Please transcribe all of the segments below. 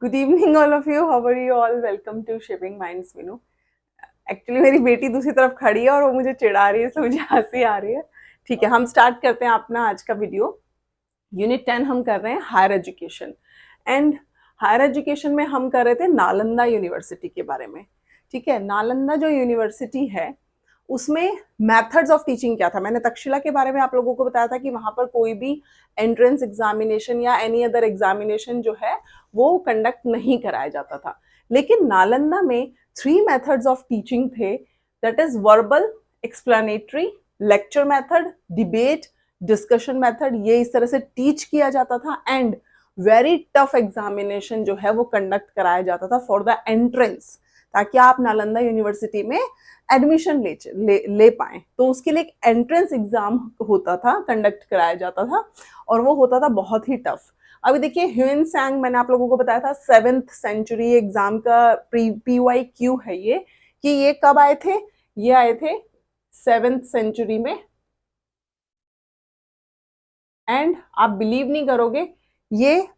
Good evening all of you, how are you all? Welcome to shaping minds Vinu. Actually मेरी बेटी दूसरी तरफ खड़ी है और वो मुझे चिढ़ा रही है, तो मुझे हंसी आ रही है। ठीक है, हम स्टार्ट करते हैं अपना आज का वीडियो। यूनिट 10 हम कर रहे हैं higher education. And higher education में हम कर रहे थे नालंदा यूनिवर्सिटी के बारे में। ठीक है, नालंदा जो यूनिवर्सिटी है उसमें मेथड्स ऑफ टीचिंग क्या था। मैंने तक्षशिला के बारे में आप लोगों को बताया था कि वहां पर कोई भी एंट्रेंस एग्जामिनेशन या एनी अदर एग्जामिनेशन जो है वो कंडक्ट नहीं कराया जाता था। लेकिन नालंदा में 3 मेथड्स ऑफ टीचिंग थे, that is verbal, explanatory, lecture method, debate, discussion method. ये इस तरह से टीच किया जाता था एंड वेरी टफ एग्जामिनेशन जो है वो कंडक्ट कराया जाता था फॉर द एंट्रेंस, ताकि आप नालंदा यूनिवर्सिटी में एडमिशन ले पाए। तो उसके लिए एक एंट्रेंस एग्जाम होता था, कंडक्ट कराया जाता था और वो होता था बहुत ही टफ। अभी देखिए ह्यून सैंग, मैंने आप लोगों को बताया था 7th सेंचुरी एग्जाम का PYQ है ये, कि ये कब आए थे? ये आए थे 7th सेंचुरी में। एंड आप बिलीव नहीं करोगे, ये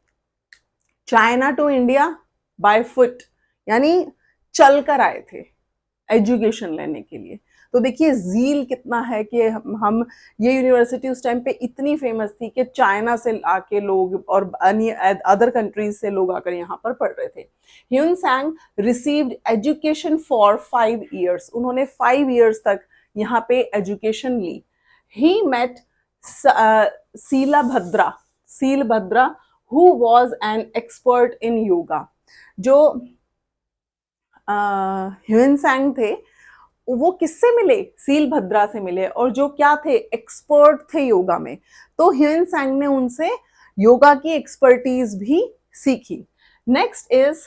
China to India by foot, यानी चल कर आए थे एजुकेशन लेने के लिए। तो देखिए जील कितना है कि हम ये यूनिवर्सिटी उस टाइम पे इतनी फेमस थी कि चाइना से आके लोग और अदर कंट्रीज से लोग आकर यहाँ पर पढ़ रहे थे। Hiuen Tsang received education for 5 years। उन्होंने 5 years तक यहाँ पे एजुकेशन ली। He met Shilabhadra who was an expert in yoga. जो ह्यून सैंग थे वो किससे मिले? सीलभद्रा से मिले, और जो क्या थे? एक्सपर्ट थे योगा में। तो ह्यून सैंग ने उनसे योगा की एक्सपर्टीज भी सीखी। Next is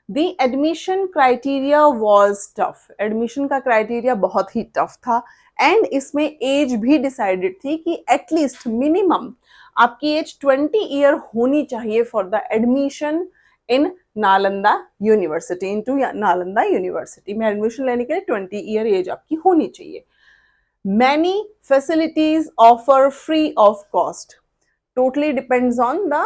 the admission criteria was tough. Admission का क्राइटेरिया बहुत ही टफ था एंड इसमें एज भी डिसाइडेड थी कि एटलीस्ट मिनिमम आपकी एज 20 ईयर होनी चाहिए for the admission in Nalanda university, into Nalanda university में एडमिशन लेने के लिए 20 ईयर एज आपकी होनी चाहिए। Many facilities offer free of cost, totally depends on the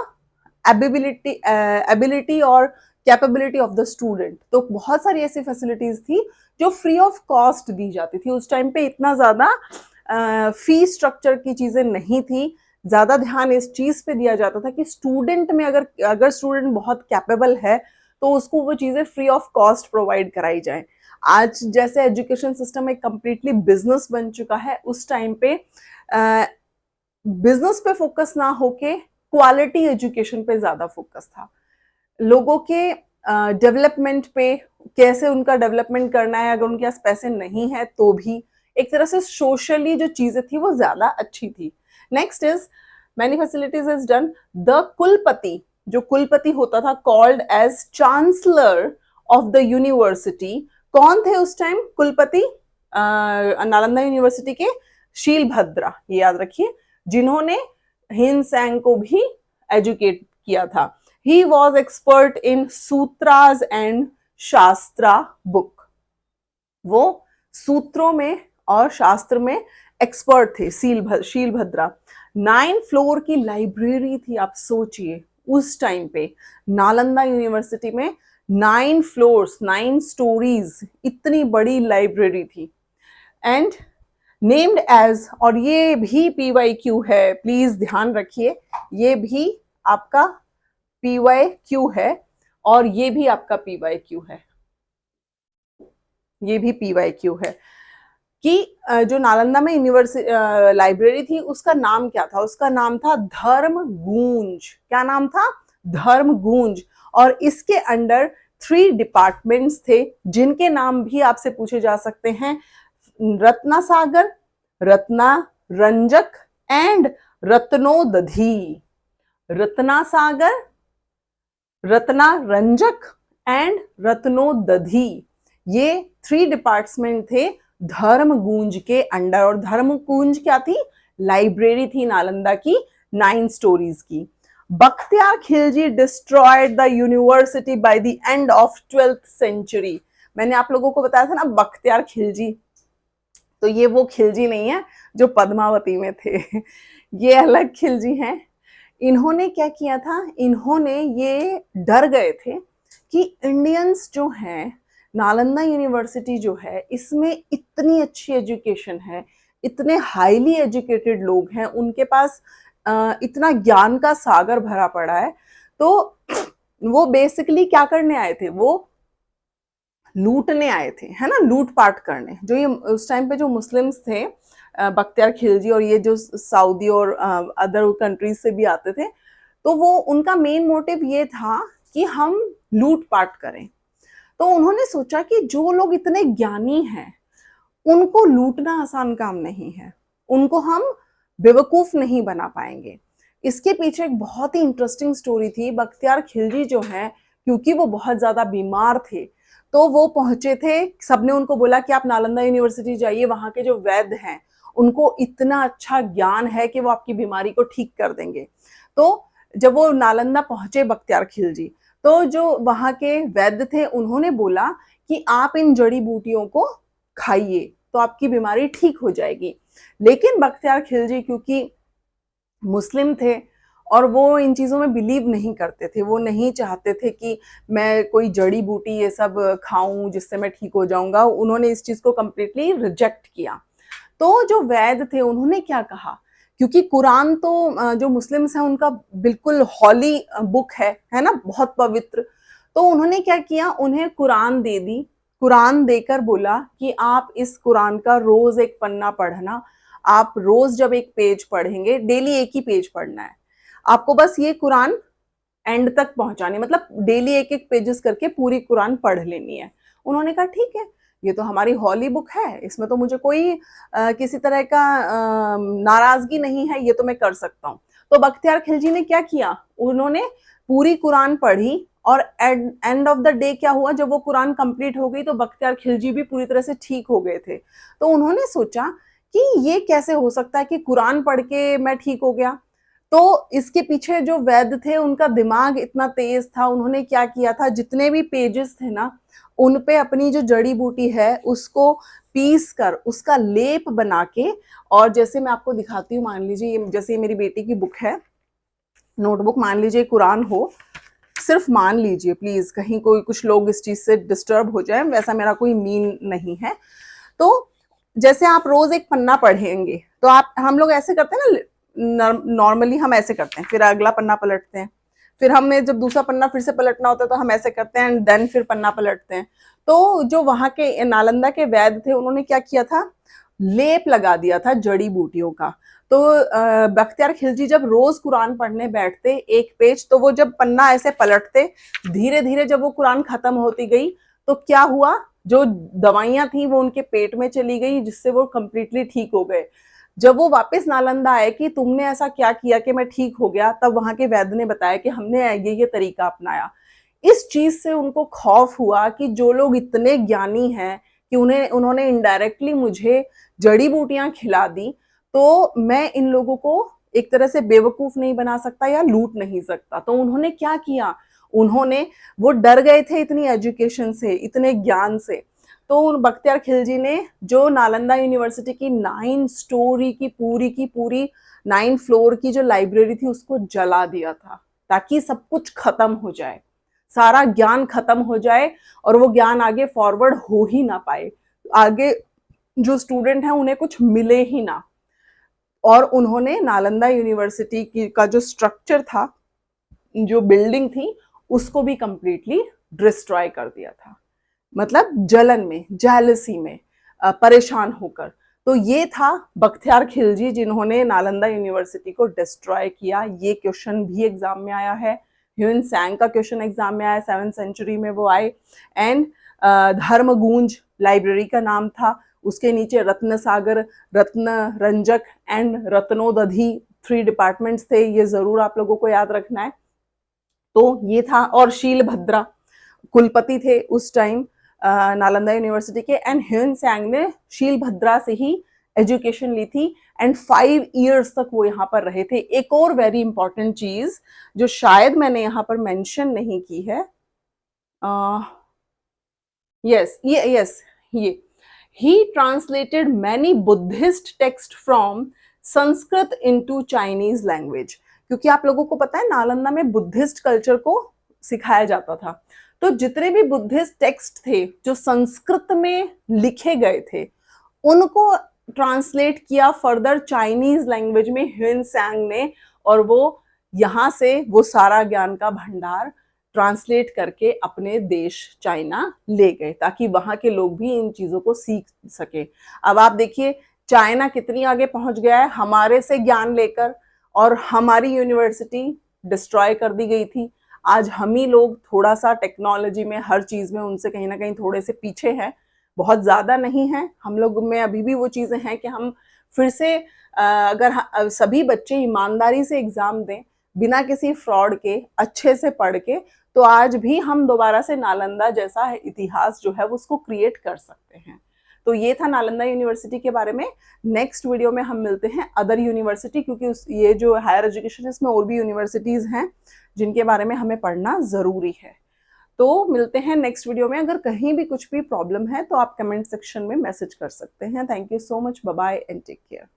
ability और कैपेबिलिटी ऑफ द स्टूडेंट। तो बहुत सारी ऐसी फैसिलिटीज थी जो फ्री ऑफ कॉस्ट दी जाती थी। उस टाइम पे इतना ज्यादा फी स्ट्रक्चर की चीजें नहीं थी, ज्यादा ध्यान इस चीज पे दिया जाता था कि स्टूडेंट में अगर स्टूडेंट बहुत कैपेबल है तो उसको वो चीजें फ्री ऑफ कॉस्ट प्रोवाइड कराई जाए। आज जैसे एजुकेशन सिस्टम एक कंप्लीटली बिजनेस बन चुका है, उस टाइम पे बिजनेस पे फोकस ना होके क्वालिटी एजुकेशन पे ज्यादा फोकस था। लोगों के डेवलपमेंट पे, कैसे उनका डेवलपमेंट करना है, अगर उनके पास पैसे नहीं है तो भी एक तरह से सोशली जो चीजें थी वो ज्यादा अच्छी थी। Next is many facilities is done. The कुलपति, जो कुलपति होता था, called as chancellor of the university. कौन थे उस टाइम कुलपति नालंदा यूनिवर्सिटी के? शीलभद्रा, ये याद रखिए, जिन्होंने ह्यून सैंग को भी एजुकेट किया था। He was expert in sutras and shastra book. वो सूत्रों में और शास्त्र में एक्सपर्ट थे शीलभद्रा। 9 फ्लोर की लाइब्रेरी थी। आप सोचिए उस टाइम पे नालंदा यूनिवर्सिटी में 9 फ्लोर्स, 9 स्टोरीज, इतनी बड़ी लाइब्रेरी थी। एंड नेम्ड एज, और ये भी PYQ है, प्लीज ध्यान रखिए, ये भी आपका PYQ है और ये भी आपका PYQ है, ये भी PYQ है कि जो नालंदा में यूनिवर्सिटी लाइब्रेरी थी उसका नाम क्या था? उसका नाम था धर्म गूंज। क्या नाम था? धर्म गूंज। और इसके अंडर 3 डिपार्टमेंट्स थे जिनके नाम भी आपसे पूछे जा सकते हैं। रत्ना सागर, रत्ना रंजक एंड रत्नोदधी। रत्ना सागर, रत्ना रंजक एंड रत्नोदधी, ये 3 डिपार्टमेंट थे धर्मगूंज के अंडर। और धर्मगूंज क्या थी? लाइब्रेरी थी नालंदा की 9 स्टोरीज की। Bakhtiyar Khilji destroyed the university by the end of 12th century. मैंने आप लोगों को बताया था ना बख्तियार खिलजी, तो ये वो खिलजी नहीं है जो पद्मावती में थे, ये अलग खिलजी हैं। इन्होंने क्या किया था? इन्होंने ये डर गए थे कि इंडियंस जो हैं, नालंदा यूनिवर्सिटी जो है, इसमें इतनी अच्छी एजुकेशन है, इतने हाईली एजुकेटेड लोग हैं, उनके पास इतना ज्ञान का सागर भरा पड़ा है। तो वो बेसिकली क्या करने आए थे, वो लूटने आए थे, है ना, लूटपाट करने। जो ये उस टाइम पे जो मुस्लिम्स थे, बख्तियार खिलजी और ये जो सऊदी और अदर कंट्रीज से भी आते थे, तो वो उनका मेन मोटिव ये था कि हम लूटपाट करें। तो उन्होंने सोचा कि जो लोग इतने ज्ञानी हैं, उनको लूटना आसान काम नहीं है, उनको हम बेवकूफ नहीं बना पाएंगे। इसके पीछे एक बहुत ही इंटरेस्टिंग स्टोरी थी। बख्तियार खिलजी जो है, क्योंकि वो बहुत ज्यादा बीमार थे, तो वो पहुंचे थे, सबने उनको बोला कि आप नालंदा यूनिवर्सिटी जाइए, वहां के जो वैद्य हैं उनको इतना अच्छा ज्ञान है कि वो आपकी बीमारी को ठीक कर देंगे। तो जब वो नालंदा पहुंचे बख्तियार खिलजी, तो जो वहां के वैद्य थे उन्होंने बोला कि आप इन जड़ी बूटियों को खाइए तो आपकी बीमारी ठीक हो जाएगी। लेकिन बख्तियार खिलजी क्योंकि मुस्लिम थे और वो इन चीज़ों में बिलीव नहीं करते थे, वो नहीं चाहते थे कि मैं कोई जड़ी बूटी ये सब खाऊं जिससे मैं ठीक हो जाऊंगा। उन्होंने इस चीज़ को कंप्लीटली रिजेक्ट किया। तो जो वैद्य थे उन्होंने क्या कहा, क्योंकि कुरान तो जो मुस्लिम्स हैं उनका बिल्कुल हॉली बुक है ना, बहुत पवित्र। तो उन्होंने क्या किया, उन्हें कुरान दे दी। कुरान देकर बोला कि आप इस कुरान का रोज एक पन्ना पढ़ना। आप रोज जब एक पेज पढ़ेंगे, डेली एक ही पेज पढ़ना है आपको, बस ये कुरान एंड तक पहुंचानी, मतलब डेली एक एक पेजेस करके पूरी कुरान पढ़ लेनी है। उन्होंने कहा ठीक है, ये तो हमारी हॉली बुक है, इसमें तो मुझे कोई किसी तरह का नाराजगी नहीं है, ये तो मैं कर सकता हूँ। तो बख्तियार खिलजी ने क्या किया, उन्होंने पूरी कुरान पढ़ी और एंड ऑफ द डे क्या हुआ, जब वो कुरान कंप्लीट हो गई तो बख्तियार खिलजी भी पूरी तरह से ठीक हो गए थे। तो उन्होंने सोचा कि ये कैसे हो सकता है कि कुरान पढ़ के मैं ठीक हो गया। तो इसके पीछे जो वैद्य थे उनका दिमाग इतना तेज था, उन्होंने क्या किया था, जितने भी पेजेस थे ना, उन पे अपनी जो जड़ी बूटी है उसको पीस कर उसका लेप बना के, और जैसे मैं आपको दिखाती हूँ, मान लीजिए जैसे ये मेरी बेटी की बुक है, नोटबुक, मान लीजिए कुरान हो, सिर्फ मान लीजिए प्लीज, कहीं कोई कुछ लोग इस चीज से डिस्टर्ब हो जाए, वैसा मेरा कोई मीन नहीं है। तो जैसे आप रोज एक पन्ना पढ़ेंगे तो आप, हम लोग ऐसे करते हैं ना, नॉर्मली हम ऐसे करते हैं, फिर अगला पन्ना पलटते हैं, फिर हमें जब दूसरा पन्ना फिर से पलटना होता है तो हम ऐसे करते हैं एंड देन फिर पन्ना पलटते हैं। तो जो वहां के नालंदा के वैद्य थे उन्होंने क्या किया था, लेप लगा दिया था जड़ी बूटियों का। तो बख्तियार खिलजी जब रोज कुरान पढ़ने बैठते एक पेज, तो वो जब पन्ना ऐसे पलटते, धीरे धीरे जब वो कुरान खत्म होती गई तो क्या हुआ, जो दवाइयां थी वो उनके पेट में चली गई, जिससे वो कंप्लीटली ठीक हो गए। जब वो वापस नालंदा आए कि तुमने ऐसा क्या किया कि मैं ठीक हो गया, तब वहां के वैद्य ने बताया कि हमने ये तरीका अपनाया। इस चीज से उनको खौफ हुआ कि जो लोग इतने ज्ञानी हैं कि उन्होंने इनडायरेक्टली मुझे जड़ी बूटियां खिला दी, तो मैं इन लोगों को एक तरह से बेवकूफ नहीं बना सकता या लूट नहीं सकता। तो उन्होंने क्या किया, उन्होंने, वो डर गए थे इतनी एजुकेशन से, इतने ज्ञान से। तो बख्तियार खिलजी ने जो नालंदा यूनिवर्सिटी की 9 स्टोरी की पूरी 9 फ्लोर की जो लाइब्रेरी थी उसको जला दिया था, ताकि सब कुछ खत्म हो जाए, सारा ज्ञान खत्म हो जाए और वो ज्ञान आगे फॉरवर्ड हो ही ना पाए, आगे जो स्टूडेंट हैं उन्हें कुछ मिले ही ना। और उन्होंने नालंदा यूनिवर्सिटी की का जो स्ट्रक्चर था, जो बिल्डिंग थी, उसको भी कंप्लीटली डिस्ट्रॉय कर दिया था, मतलब जलन में, जेलसी में, परेशान होकर। तो ये था बख्तियार खिलजी जिन्होंने नालंदा यूनिवर्सिटी को डिस्ट्रॉय किया। ये क्वेश्चन भी एग्जाम में आया है, ह्यून सैंग का क्वेश्चन एग्जाम में आया, 7th सेंचुरी में वो आए। एंड धर्मगूंज लाइब्रेरी का नाम था, उसके नीचे रत्न सागर, रत्न रंजक एंड रत्नोदधि 3 डिपार्टमेंट्स थे, ये जरूर आप लोगों को याद रखना है। तो ये था, और शील भद्रा कुलपति थे उस टाइम नालंदा यूनिवर्सिटी के, एंड ह्यून सैंग ने शील भद्रा से ही एजुकेशन ली थी एंड 5 इयर्स तक वो यहाँ पर रहे थे। एक और वेरी इंपॉर्टेंट चीज जो शायद मैंने यहाँ पर मेंशन नहीं की है, ये he translated many Buddhist text from Sanskrit into Chinese language। क्योंकि आप लोगों को पता है नालंदा में बुद्धिस्ट कल्चर को सिखाया जाता था। तो जितने भी बुद्धिस्ट टेक्स्ट थे जो संस्कृत में लिखे गए थे, उनको ट्रांसलेट किया फर्दर चाइनीज लैंग्वेज में ह्यून सांग ने, और वो यहाँ से वो सारा ज्ञान का भंडार ट्रांसलेट करके अपने देश चाइना ले गए, ताकि वहां के लोग भी इन चीजों को सीख सके। अब आप देखिए चाइना कितनी आगे पहुंच गया है हमारे से ज्ञान लेकर, और हमारी यूनिवर्सिटी डिस्ट्रॉय कर दी गई थी। आज हम ही लोग थोड़ा सा टेक्नोलॉजी में, हर चीज में उनसे कहीं ना कहीं थोड़े से पीछे हैं, बहुत ज्यादा नहीं है। हम लोग में अभी भी वो चीजें हैं कि हम फिर से अगर सभी बच्चे ईमानदारी से एग्जाम दें, बिना किसी फ्रॉड के, अच्छे से पढ़ के, तो आज भी हम दोबारा से नालंदा जैसा इतिहास जो है उसको क्रिएट कर सकते हैं। तो ये था नालंदा यूनिवर्सिटी के बारे में। नेक्स्ट वीडियो में हम मिलते हैं अदर यूनिवर्सिटी, क्योंकि ये जो हायर एजुकेशन है इसमें और भी यूनिवर्सिटीज हैं जिनके बारे में हमें पढ़ना जरूरी है। तो मिलते हैं नेक्स्ट वीडियो में। अगर कहीं भी कुछ भी प्रॉब्लम है तो आप कमेंट सेक्शन में मैसेज कर सकते हैं। Thank you so much, bye bye and take care.